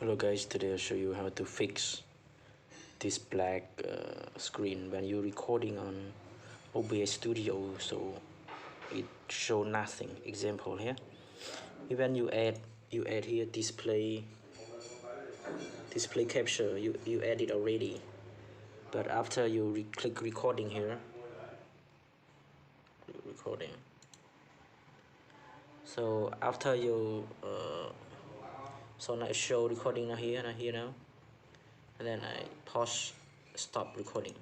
Hello guys, today I'll show you how to fix this black screen when you're recording on OBS Studio, so it show nothing. Example here, even you add here display capture, you add it already, but after you click recording here, so after you so now it show recording now here now, and then I pause, stop recording.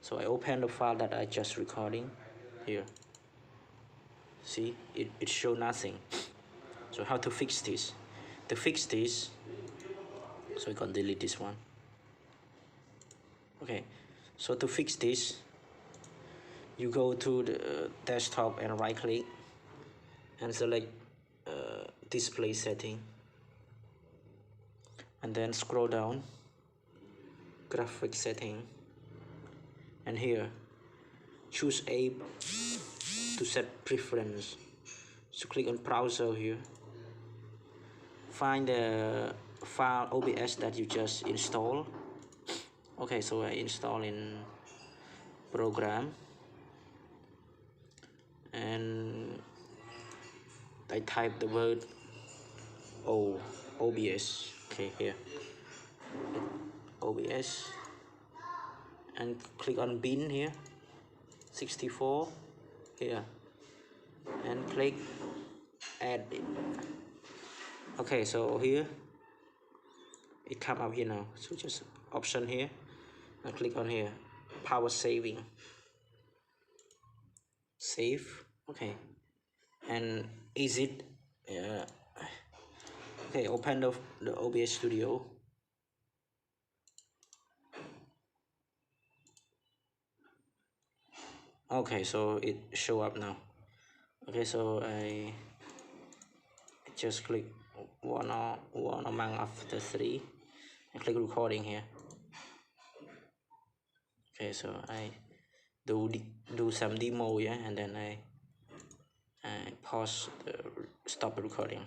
So I open the file that I just recording here. See, it show nothing. So how to fix this? To fix this, so we can delete this one. Okay, so to fix this, you go to the desktop and right click and select display setting, and then scroll down, graphic setting, and here choose a to set preference. So click on browser here, find the file OBS that you just installed. Okay, so I install in program and I type the word OBS. Okay, here OBS, and click on bin here 64 here and click add it. Okay, so here it come up here now, so just option here and click on here power saving, save. Okay, and exit. Okay, open the OBS Studio. Okay, so it show up now. Okay, so I just click one among of the three and click recording here. Okay, so I do some demo, yeah, and then I pause stop the recording,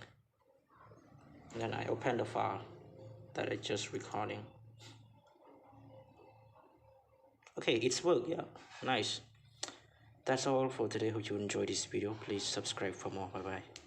and then I open the file that I just recording. Okay, it's worked. Yeah, nice. That's all for today. Hope you enjoyed this video. Please subscribe for more. Bye bye.